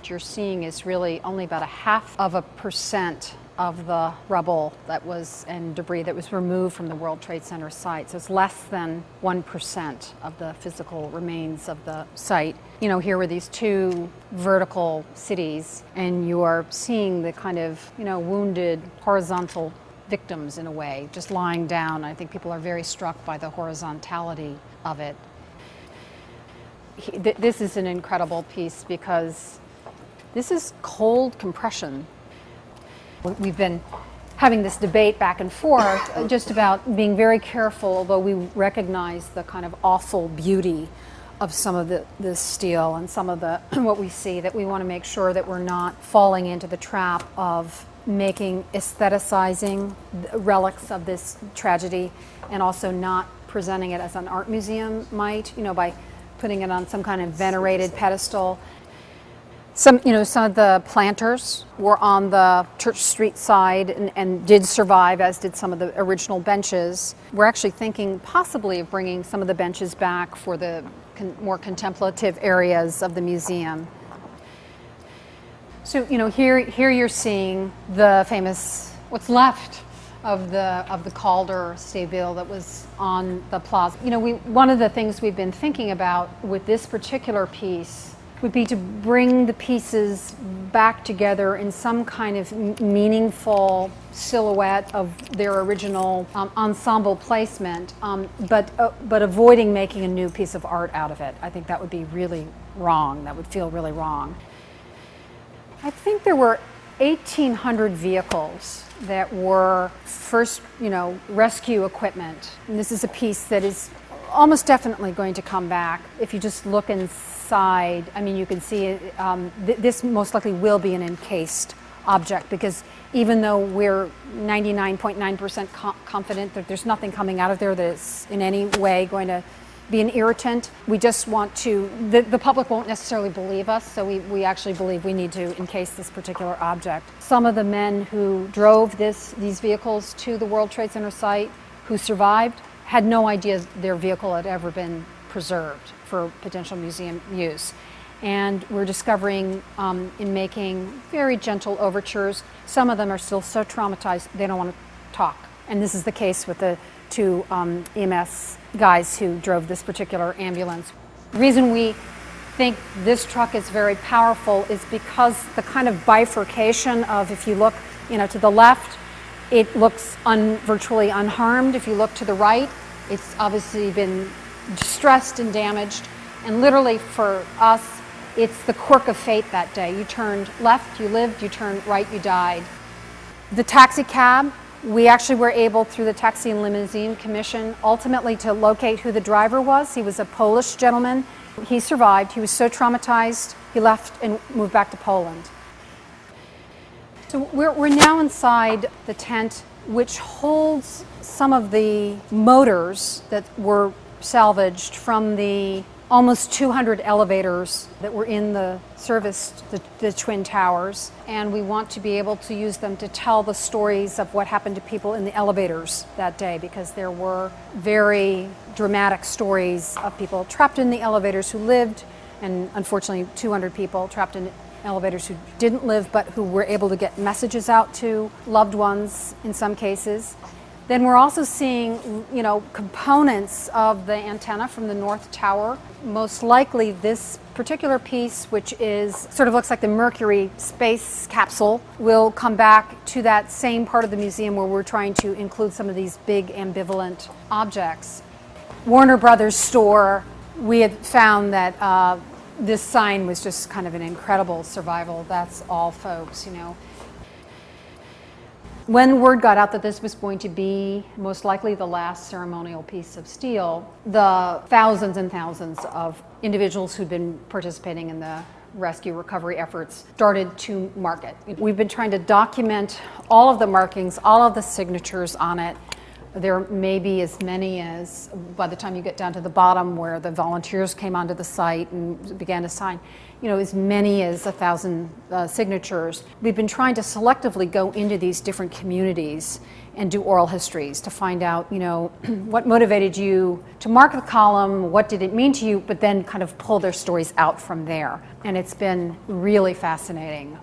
what you're seeing is really only about 0.5% of the rubble that was and debris that was removed from the World Trade Center site. So it's less than 1% of the physical remains of the site. You know, here were these two vertical cities, and you are seeing the kind of, wounded horizontal victims in a way, just lying down. I think people are very struck by the horizontality of it. This is an incredible piece because this is cold compression. We've been having this debate back and forth just about being very careful, although we recognize the kind of awful beauty of some of this steel and some of the what we see, that we want to make sure that we're not falling into the trap of making aestheticizing relics of this tragedy and also not presenting it as an art museum might, by putting it on some kind of venerated pedestal. Some of the planters were on the Church Street side and did survive, as did some of the original benches. We're actually thinking possibly of bringing some of the benches back for the more contemplative areas of the museum. So, here you're seeing the famous, what's left of the Calder stable that was on the plaza. One of the things we've been thinking about with this particular piece would be to bring the pieces back together in some kind of meaningful silhouette of their original ensemble placement, but avoiding making a new piece of art out of it. I think that would be really wrong. That would feel really wrong. I think there were 1,800 vehicles that were first, rescue equipment. And this is a piece that is almost definitely going to come back. If you just look inside, you can see this most likely will be an encased object, because even though we're 99.9% confident that there's nothing coming out of there that is in any way going to be an irritant, we just want to, the public won't necessarily believe us, so we actually believe we need to encase this particular object. Some of the men who drove these vehicles to the World Trade Center site, who survived, had no idea their vehicle had ever been preserved for potential museum use. And we're discovering in making very gentle overtures, some of them are still so traumatized they don't want to talk. And this is the case with the two EMS guys who drove this particular ambulance. The reason we think this truck is very powerful is because the kind of bifurcation of, if you look to the left, it looks virtually unharmed. If you look to the right, it's obviously been distressed and damaged. And literally for us, it's the quirk of fate that day. You turned left, you lived, you turned right, you died. The taxi cab, we actually were able, through the Taxi and Limousine Commission, ultimately to locate who the driver was. He was a Polish gentleman. He survived. He was so traumatized, he left and moved back to Poland. So we're now inside the tent, which holds some of the motors that were salvaged from the almost 200 elevators that were in the service, the Twin Towers. And we want to be able to use them to tell the stories of what happened to people in the elevators that day, because there were very dramatic stories of people trapped in the elevators who lived, and unfortunately 200 people trapped in elevators who didn't live but who were able to get messages out to loved ones in some cases. Then we're also seeing, components of the antenna from the North Tower. Most likely this particular piece, which sort of looks like the Mercury space capsule, will come back to that same part of the museum where we're trying to include some of these big ambivalent objects. Warner Brothers store, we had found that this sign was just kind of an incredible survival. That's all, folks, When word got out that this was going to be most likely the last ceremonial piece of steel, the thousands and thousands of individuals who'd been participating in the rescue recovery efforts started to mark it. We've been trying to document all of the markings, all of the signatures on it. There may be as many as, by the time you get down to the bottom where the volunteers came onto the site and began to sign, as many as 1,000 signatures. We've been trying to selectively go into these different communities and do oral histories to find out, what motivated you to mark the column, what did it mean to you, but then kind of pull their stories out from there. And it's been really fascinating.